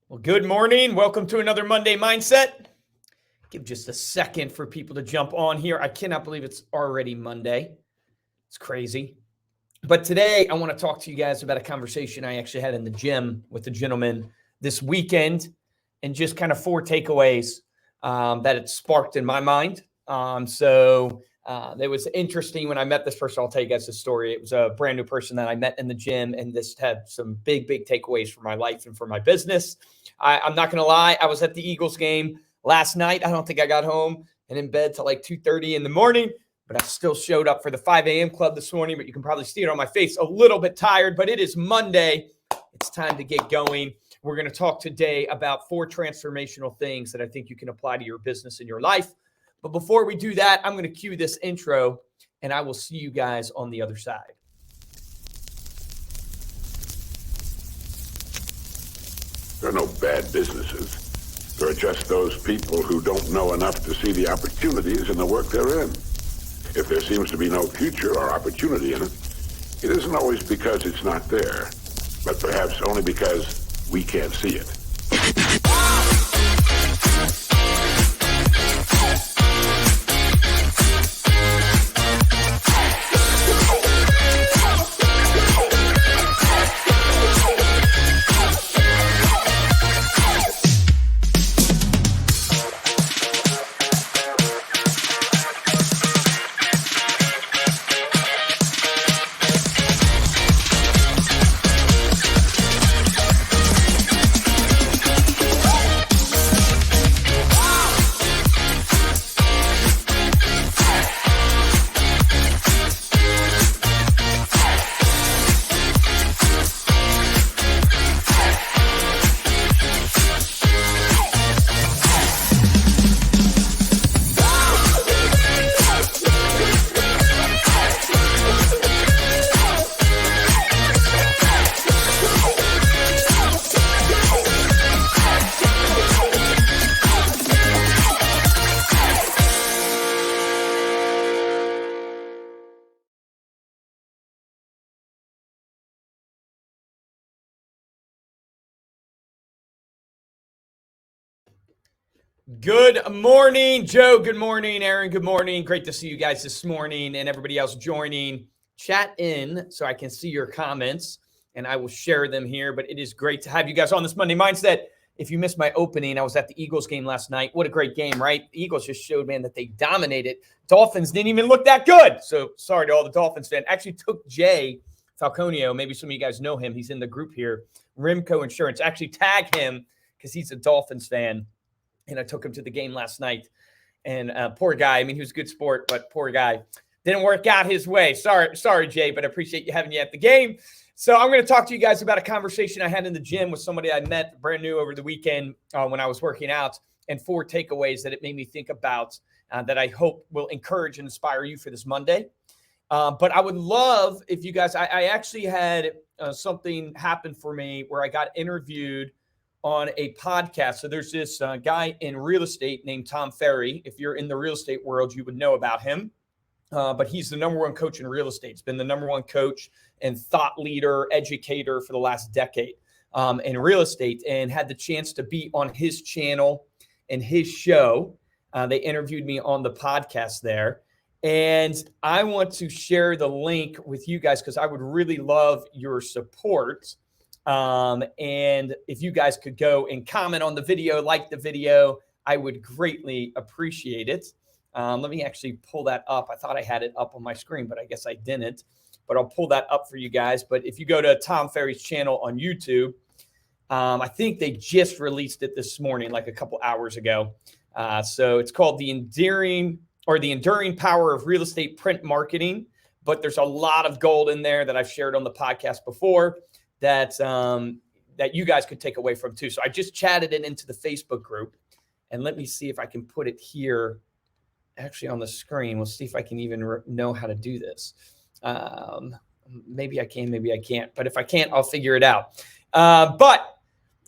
Well, good morning. Welcome to another Monday Mindset. Give just a second for people to jump on here. I cannot believe it's already Monday. It's crazy. But today I want to talk to you guys about a conversation I actually had in the gym with a gentleman this weekend and just kind of four takeaways that it sparked in my mind. It was interesting when I met this person. I'll tell you guys the story. It was a brand new person that I met in the gym, and this had some big takeaways for my life and for my business. I'm not going to lie. I was at the Eagles game last night. I don't think I got home and in bed till like 2:30 in the morning, but I still showed up for the 5 a.m. club this morning. But you can probably see it on my face, a little bit tired, but it is Monday. It's time to get going. We're going to talk today about 4 transformational things that I think you can apply to your business and your life. But before we do that, I'm going to cue this intro, and I will see you guys on the other side. There are no bad businesses. There are just those people who don't know enough to see the opportunities in the work they're in. If there seems to be no future or opportunity in it, it isn't always because it's not there, but perhaps only because we can't see it. Good morning, Joe. Good morning, Aaron. Good morning. Great to see you guys this morning and everybody else joining. Chat in so I can see your comments and I will share them here. But it is great to have you guys on this Monday Mindset. If you missed my opening, I was at the Eagles game last night. What a great game, right? The Eagles just showed, man, that they dominated. Dolphins didn't even look that good. So sorry to all the Dolphins fans. Actually took Jay Falconio. Maybe some of you guys know him. He's in the group here. Rimco Insurance. Actually tag him because he's a Dolphins fan. And I took him to the game last night. And poor guy, I mean, he was a good sport, but poor guy. Didn't work out his way. Sorry, Jay, but I appreciate you having you at the game. So I'm going to talk to you guys about a conversation I had in the gym with somebody I met brand new over the weekend when I was working out, and 4 takeaways that it made me think about that I hope will encourage and inspire you for this Monday. But I would love if you guys, I actually had something happen for me where I got interviewed on a podcast. So there's this guy in real estate named Tom Ferry. If you're in the real estate world, you would know about him. But he's the number 1 coach in real estate. He's been the number 1 coach and thought leader, educator for the last decade in real estate, and had the chance to be on his channel and his show. They interviewed me on the podcast there. And I want to share the link with you guys because I would really love your support. And if you guys could go and comment on the video, like the video, I would greatly appreciate it. Let me actually pull that up. I thought I had it up on my screen, but I guess I didn't. But I'll pull that up for you guys. But if you go to Tom Ferry's channel on YouTube, I think they just released it this morning, like a couple hours ago. So it's called The Enduring Power of Real Estate Print Marketing. But there's a lot of gold in there that I've shared on the podcast before that you guys could take away from too. So I just chatted it into the Facebook group, and let me see if I can put it here actually on the screen. We'll see if I can even know how to do this. Maybe I can, maybe I can't, but if I can't, I'll figure it out. But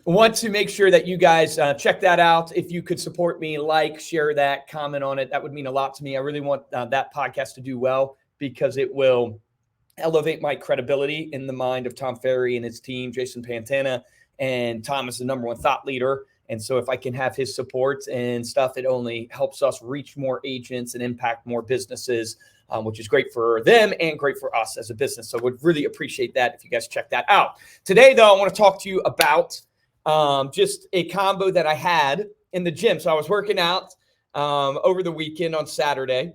want to make sure that you guys check that out. If you could support me, like, share that, comment on it, that would mean a lot to me. I really want that podcast to do well because it will elevate my credibility in the mind of Tom Ferry and his team, Jason Pantana, And Tom is the number one thought leader. And so if I can have his support and stuff, it only helps us reach more agents and impact more businesses, which is great for them and great for us as a business. So would really appreciate that if you guys check that out. Today, though, I want to talk to you about just a combo that I had in the gym. So I was working out over the weekend on Saturday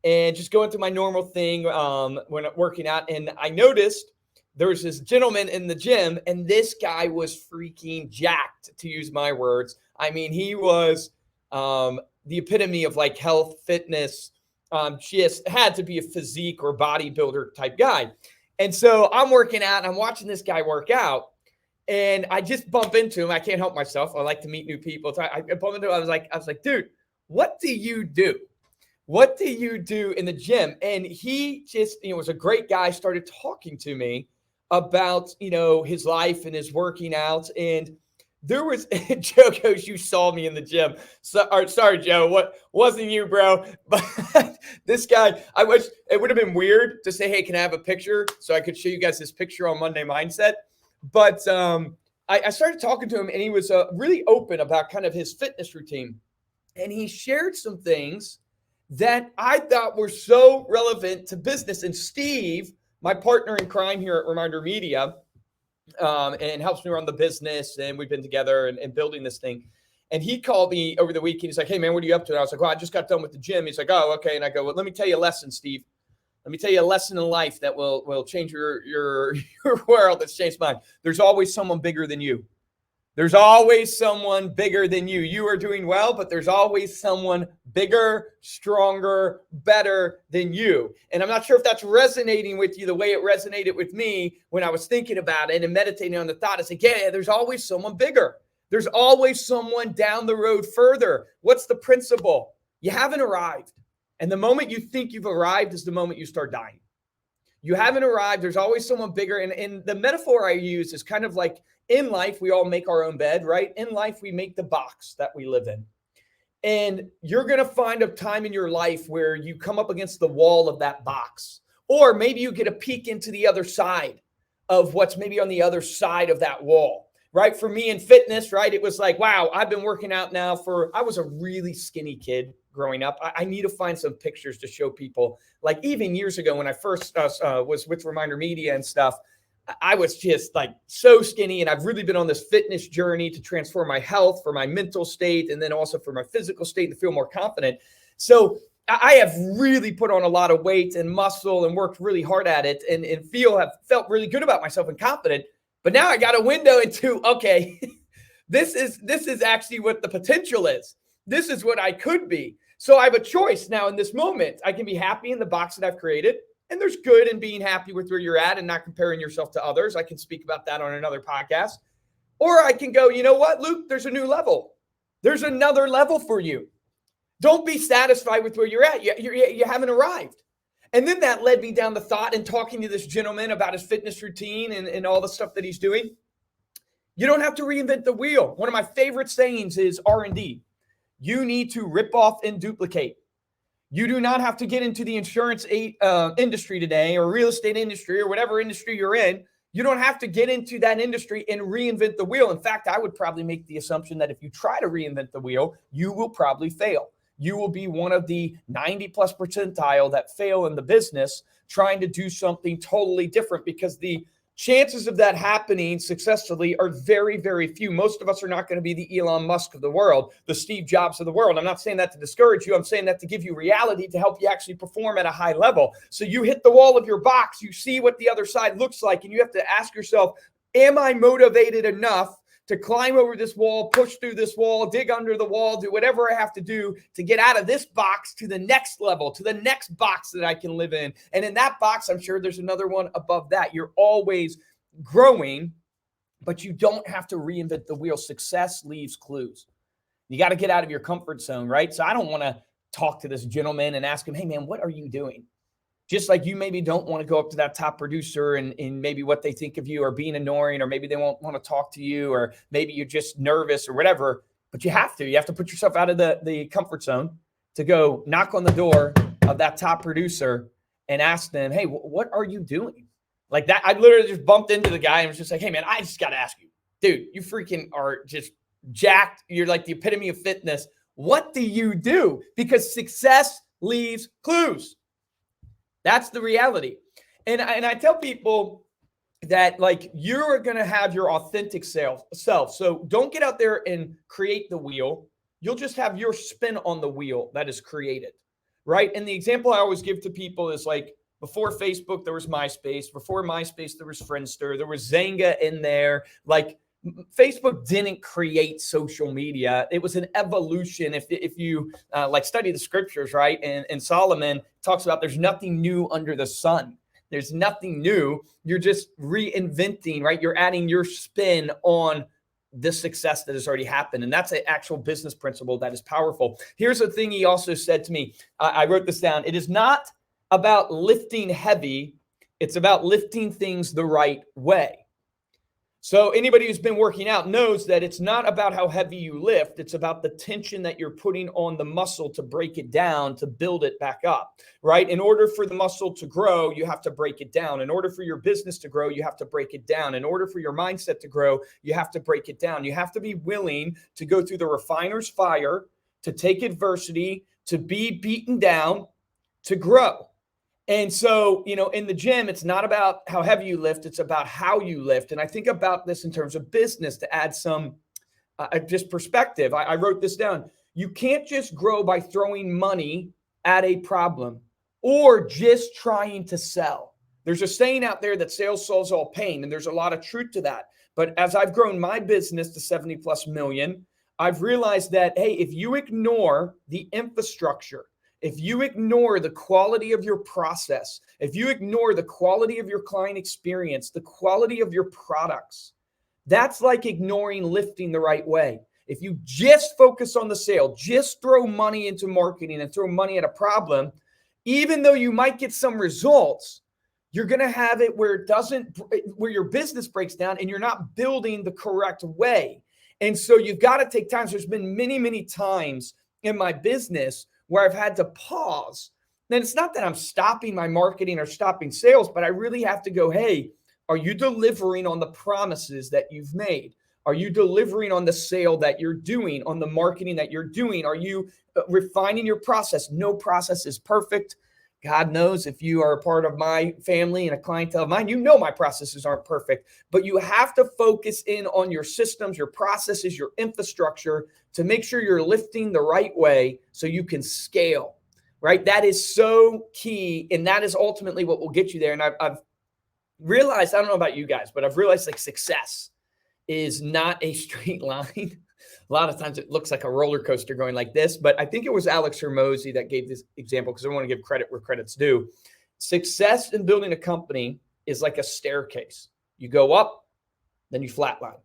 and just going through my normal thing when I'm working out. And I noticed there was this gentleman in the gym, and this guy was freaking jacked, to use my words. I mean, he was the epitome of like health, fitness, just had to be a physique or bodybuilder type guy. And so I'm working out, and I'm watching this guy work out, and I just bump into him. I can't help myself. I like to meet new people. So I bump into him. I was like, dude, what do you do? What do you do in the gym? And he just, was a great guy, started talking to me about, his life and his working out. And there was, Joe goes, you saw me in the gym. Sorry, Joe, what wasn't you, bro? But this guy, I wish it would have been weird to say, hey, can I have a picture? So I could show you guys this picture on Monday Mindset. But I started talking to him, and he was really open about kind of his fitness routine. And he shared some things that I thought were so relevant to business. And Steve, my partner in crime here at Reminder Media, and helps me run the business, and we've been together and building this thing. And he called me over the weekend. He's like, hey, man, what are you up to? And I was like, well, I just got done with the gym. He's like, oh, okay. And I go, well, let me tell you a lesson, Steve. Let me tell you a lesson in life that will change your world. That's changed mine. There's always someone bigger than you. There's always someone bigger than you. You are doing well, but there's always someone bigger, stronger, better than you. And I'm not sure if that's resonating with you the way it resonated with me when I was thinking about it and meditating on the thought. It's like, yeah, there's always someone bigger. There's always someone down the road further. What's the principle? You haven't arrived. And the moment you think you've arrived is the moment you start dying. You haven't arrived. There's always someone bigger. And the metaphor I use is kind of like, in life, we all make our own bed, right? In life, we make the box that we live in. And you're going to find a time in your life where you come up against the wall of that box. Or maybe you get a peek into the other side of what's maybe on the other side of that wall, right? For me in fitness, right? It was like, wow, I've been working out now I was a really skinny kid growing up. I need to find some pictures to show people. Like even years ago when I first was with Reminder Media and stuff, I was just like so skinny, and I've really been on this fitness journey to transform my health for my mental state and then also for my physical state to feel more confident. So I have really put on a lot of weight and muscle and worked really hard at it and have felt really good about myself and confident. But now I got a window into, okay, this is actually what the potential is. This is what I could be. So I have a choice now in this moment. I can be happy in the box that I've created. And there's good in being happy with where you're at and not comparing yourself to others. I can speak about that on another podcast. Or I can go, you know what, Luke, there's a new level. There's another level for you. Don't be satisfied with where you're at. You haven't arrived. And then that led me down the thought and talking to this gentleman about his fitness routine and all the stuff that he's doing. You don't have to reinvent the wheel. One of my favorite sayings is R&D. You need to rip off and duplicate. You do not have to get into the insurance industry today or real estate industry or whatever industry you're in. You don't have to get into that industry and reinvent the wheel. In fact, I would probably make the assumption that if you try to reinvent the wheel, you will probably fail. You will be one of the 90+ percentile that fail in the business trying to do something totally different because the chances of that happening successfully are very, very few. Most of us are not going to be the Elon Musk of the world, the Steve Jobs of the world. I'm not saying that to discourage you. I'm saying that to give you reality to help you actually perform at a high level. So you hit the wall of your box, you see what the other side looks like, and you have to ask yourself, am I motivated enough to climb over this wall, push through this wall, dig under the wall, do whatever I have to do to get out of this box to the next level, to the next box that I can live in. And in that box, I'm sure there's another one above that. You're always growing, but you don't have to reinvent the wheel. Success leaves clues. You got to get out of your comfort zone, right? So I don't want to talk to this gentleman and ask him, hey, man, what are you doing? Just like you maybe don't want to go up to that top producer and maybe what they think of you or being annoying, or maybe they won't want to talk to you, or maybe you're just nervous or whatever, but you have to put yourself out of the comfort zone to go knock on the door of that top producer and ask them, hey, what are you doing? Like that. I literally just bumped into the guy and was just like, hey man, I just got to ask you, dude, you freaking are just jacked. You're like the epitome of fitness. What do you do? Because success leaves clues. That's the reality. And I tell people that like you're going to have your authentic self. So don't get out there and create the wheel. You'll just have your spin on the wheel that is created, right? And the example I always give to people is like before Facebook, there was MySpace. Before MySpace, there was Friendster. There was Zynga in there. Like Facebook didn't create social media. It was an evolution. If you like study the scriptures, right? And Solomon talks about there's nothing new under the sun. There's nothing new. You're just reinventing, right? You're adding your spin on the success that has already happened. And that's an actual business principle that is powerful. Here's a thing he also said to me. I wrote this down. It is not about lifting heavy. It's about lifting things the right way. So anybody who's been working out knows that it's not about how heavy you lift. It's about the tension that you're putting on the muscle to break it down, to build it back up, right? In order for the muscle to grow, you have to break it down. In order for your business to grow, you have to break it down. In order for your mindset to grow, you have to break it down. You have to be willing to go through the refiner's fire, to take adversity, to be beaten down, to grow. And so, in the gym, it's not about how heavy you lift. It's about how you lift. And I think about this in terms of business to add some just perspective. I wrote this down. You can't just grow by throwing money at a problem or just trying to sell. There's a saying out there that sales solves all pain. And there's a lot of truth to that. But as I've grown my business to 70 plus million, I've realized that, hey, if you ignore the infrastructure, if you ignore the quality of your process, if you ignore the quality of your client experience, the quality of your products, that's like ignoring lifting the right way. If you just focus on the sale, just throw money into marketing and throw money at a problem, even though you might get some results, you're going to have it where where your business breaks down and you're not building the correct way. And so you've got to take time. So there's been many, many times in my business where I've had to pause. Then it's not that I'm stopping my marketing or stopping sales, but I really have to go, hey, are you delivering on the promises that you've made? Are you delivering on the sale that you're doing, on the marketing that you're doing? Are you refining your process? No process is perfect. God knows if you are a part of my family and a clientele of mine, you know my processes aren't perfect, but you have to focus in on your systems, your processes, your infrastructure to make sure you're lifting the right way so you can scale, right? That is so key, and that is ultimately what will get you there. And I've realized, I don't know about you guys, but I've realized like success is not a straight line. A lot of times it looks like a roller coaster going like this, but I think it was Alex Hormozi that gave this example because I want to give credit where credit's due. Success in building a company is like a staircase. You go up, then you flatline.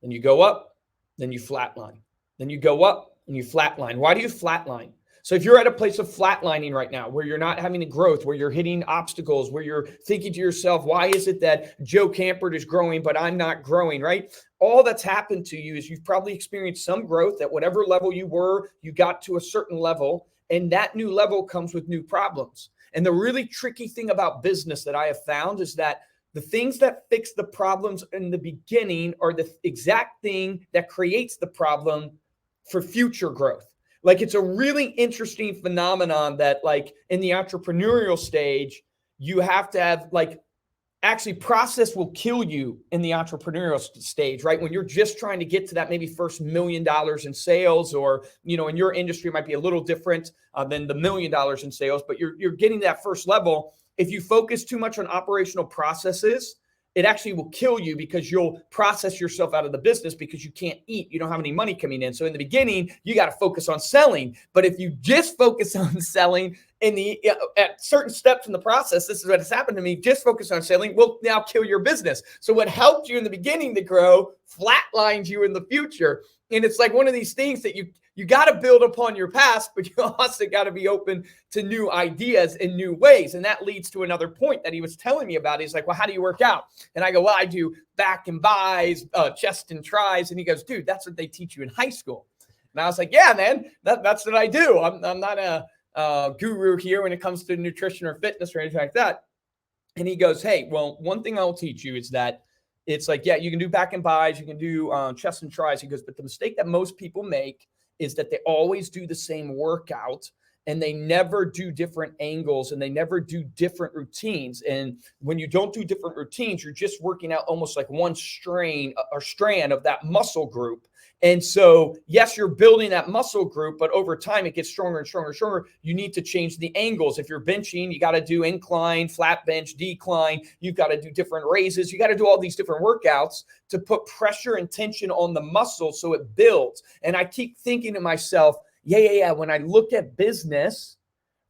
Then you go up, then you flatline. Then you go up and you flatline. Why do you flatline? So if you're at a place of flatlining right now, where you're not having a growth, where you're hitting obstacles, where you're thinking to yourself, why is it that Joe Campert is growing, but I'm not growing, right? All that's happened to you is you've probably experienced some growth at whatever level you were, you got to a certain level, and that new level comes with new problems. And the really tricky thing about business that I have found is that the things that fix the problems in the beginning are the exact thing that creates the problem for future growth. Like it's a really interesting phenomenon that like in the entrepreneurial stage, you have to have like actually process will kill you in the entrepreneurial stage, right? When you're just trying to get to that maybe first $1 million in sales, or, you know, in your industry, it might be a little different than the $1 million in sales, but you're getting that first level. If you focus too much on operational processes, it actually will kill you because you'll process yourself out of the business because you can't eat. You don't have any money coming in. So in the beginning, you got to focus on selling. But if you just focus on selling at certain steps in the process, this is what has happened to me, just focus on selling will now kill your business. So what helped you in the beginning to grow flatlines you in the future. And it's like one of these things that you got to build upon your past, but you also got to be open to new ideas and new ways. And that leads to another point that he was telling me about. He's like, well, how do you work out? And I go, well, I do back and buys, chest and tries. And he goes, dude, that's what they teach you in high school. And I was like, yeah, man, that's what I do. I'm not a guru here when it comes to nutrition or fitness or anything like that. And he goes, hey, well, one thing I'll teach you is that It's like, yeah, you can do back and buys, you can do chest and tries. He goes, but the mistake that most people make is that they always do the same workout and they never do different angles and they never do different routines. And when you don't do different routines, you're just working out almost like one strain or strand of that muscle group. And so, yes, you're building that muscle group, but over time it gets stronger and stronger and stronger. You need to change the angles. If you're benching, you got to do incline, flat bench, decline. You've got to do different raises. You got to do all these different workouts to put pressure and tension on the muscle so it builds. And I keep thinking to myself, yeah. When I look at business,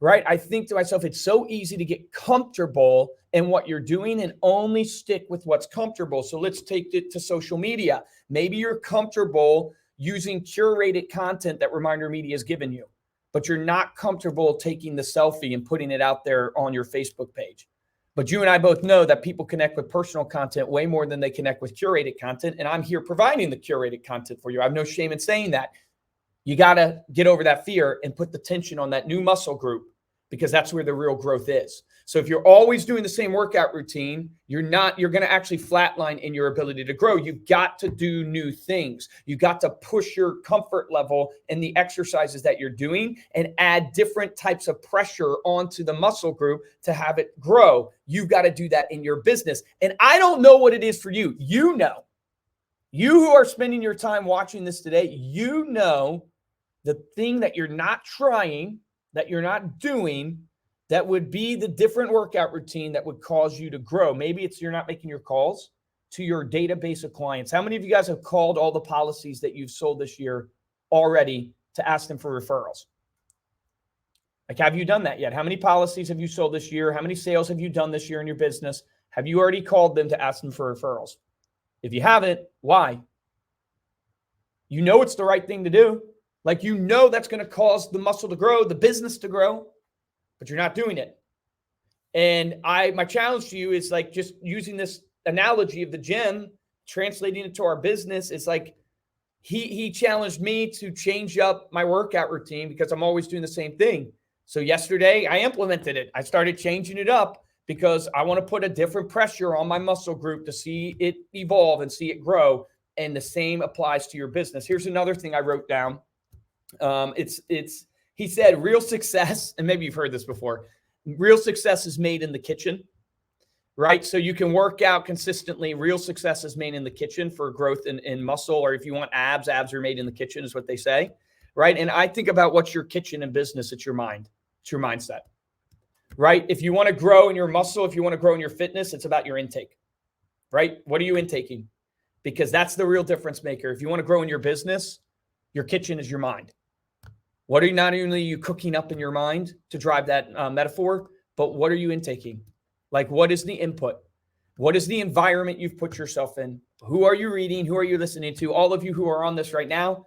right, I think to myself, it's so easy to get comfortable in what you're doing and only stick with what's comfortable. So let's take it to social media. Maybe you're comfortable using curated content that Reminder Media has given you, but you're not comfortable taking the selfie and putting it out there on your Facebook page. But you and I both know that people connect with personal content way more than they connect with curated content. And I'm here providing the curated content for you. I have no shame in saying that. You got to get over that fear and put the tension on that new muscle group, because that's where the real growth is. So if you're always doing the same workout routine, you're going to actually flatline in your ability to grow. You've got to do new things. You got to push your comfort level in the exercises that you're doing and add different types of pressure onto the muscle group to have it grow. You've got to do that in your business. And I don't know what it is for you. You know, you who are spending your time watching this today, you know the thing that you're not trying, that you're not doing, that would be the different workout routine that would cause you to grow. Maybe it's you're not making your calls to your database of clients. How many of you guys have called all the policies that you've sold this year already to ask them for referrals? Like, have you done that yet? How many policies have you sold this year? How many sales have you done this year in your business? Have you already called them to ask them for referrals? If you haven't, why? You know it's the right thing to do. Like, you know that's going to cause the muscle to grow, the business to grow, but you're not doing it. And my challenge to you is like just using this analogy of the gym, translating it to our business. It's like he challenged me to change up my workout routine because I'm always doing the same thing. So yesterday I implemented it. I started changing it up because I want to put a different pressure on my muscle group to see it evolve and see it grow. And the same applies to your business. Here's another thing I wrote down. He said real success, and maybe you've heard this before, real success is made in the kitchen, right? So you can work out consistently. Real success is made in the kitchen for growth in muscle, or if you want abs are made in the kitchen is what they say, right? And I think about what's your kitchen in business. It's your mind. It's your mindset, right? If you want to grow in your muscle, if you want to grow in your fitness, it's about your intake, right? What are you intaking? Because that's the real difference maker. If you want to grow in your business, your kitchen is your mind. What are you, not only are you cooking up in your mind to drive that metaphor, but what are you intaking? Like, what is the input? What is the environment you've put yourself in? Who are you reading? Who are you listening to? All of you who are on this right now,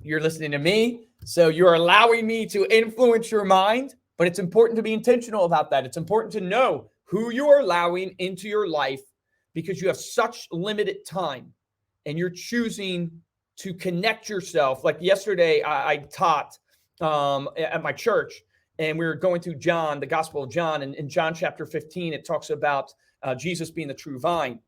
you're listening to me. So you're allowing me to influence your mind, but it's important to be intentional about that. It's important to know who you are allowing into your life because you have such limited time and you're choosing to connect yourself. Like yesterday, I taught at my church, and we were going through John, the Gospel of John. And in John chapter 15, it talks about Jesus being the true vine.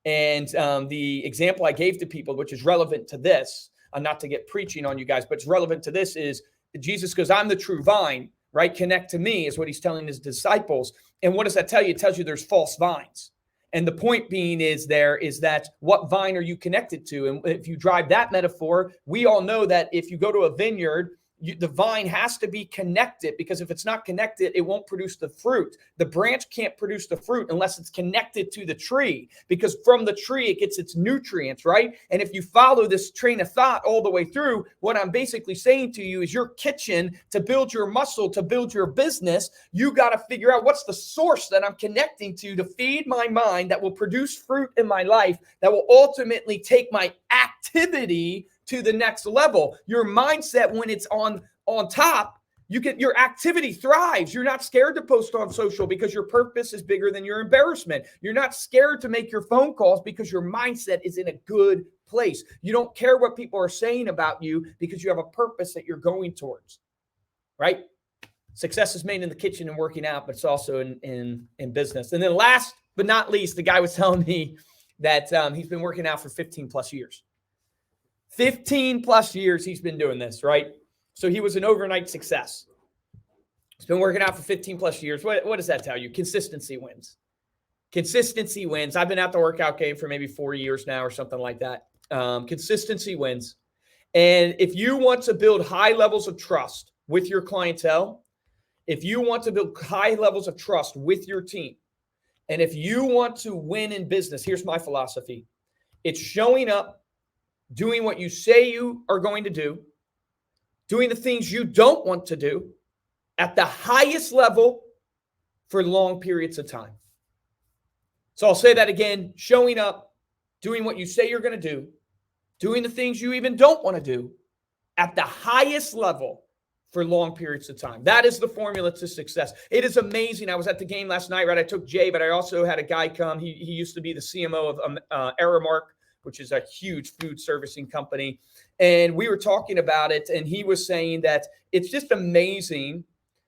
And the example I gave to people, which is relevant to this, not to get preaching on you guys, but it's relevant to this, is Jesus goes, I'm the true vine, right? Connect to me is what he's telling his disciples. And what does that tell you? It tells you there's false vines. And the point being is that what vine are you connected to? And if you drive that metaphor, we all know that if you go to a vineyard, the vine has to be connected, because if it's not connected, it won't produce the fruit. The branch can't produce the fruit unless it's connected to the tree, because from the tree, it gets its nutrients, right? And if you follow this train of thought all the way through, what I'm basically saying to you is your kitchen, to build your muscle, to build your business, you got to figure out what's the source that I'm connecting to feed my mind that will produce fruit in my life, that will ultimately take my activity to the next level. Your mindset, when it's on top, your activity thrives. You're not scared to post on social because your purpose is bigger than your embarrassment. You're not scared to make your phone calls because your mindset is in a good place. You don't care what people are saying about you because you have a purpose that you're going towards, right? Success is made in the kitchen and working out, but it's also in business. And then last but not least, the guy was telling me that he's been working out for 15 plus years. 15 plus years he's been doing this, right? So he was an overnight success. He's been working out for 15 plus years. What does that tell you? Consistency wins. Consistency wins. I've been at the workout game for maybe 4 years now or something like that. Consistency wins. And if you want to build high levels of trust with your clientele, if you want to build high levels of trust with your team, and if you want to win in business, here's my philosophy. It's showing up, doing what you say you are going to do, doing the things you don't want to do at the highest level for long periods of time. So I'll say that again, showing up, doing what you say you're going to do, doing the things you even don't want to do at the highest level for long periods of time. That is the formula to success. It is amazing. I was at the game last night, right? I took Jay, but I also had a guy come. He used to be the CMO of Aramark, which is a huge food servicing company. And we were talking about it, and he was saying that it's just amazing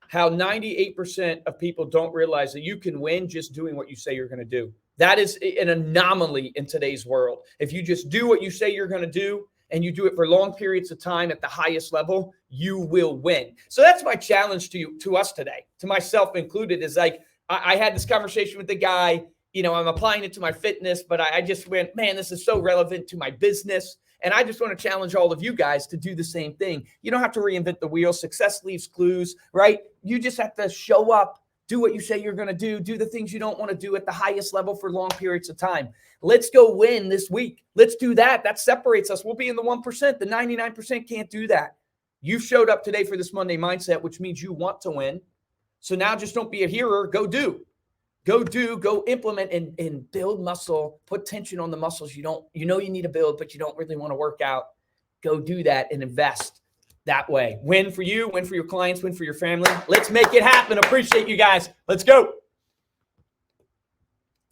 how 98% of people don't realize that you can win just doing what you say you're going to do. That is an anomaly in today's world. If you just do what you say you're going to do, and you do it for long periods of time at the highest level, you will win. So that's my challenge to us today, to myself included, is like, I had this conversation with the guy, I'm applying it to my fitness, but I just went, man, this is so relevant to my business. And I just want to challenge all of you guys to do the same thing. You don't have to reinvent the wheel. Success leaves clues, right? You just have to show up, do what you say you're going to do the things you don't want to do at the highest level for long periods of time. Let's go win this week. Let's do that. That separates us. We'll be in the 1%. The 99% can't do that. You showed up today for this Monday mindset, which means you want to win. So now just don't be a hearer. Go do. Go implement and build muscle. Put tension on the muscles you need to build, but you don't really want to work out. Go do that and invest that way. Win for you, win for your clients, win for your family. Let's make it happen. Appreciate you guys. Let's go.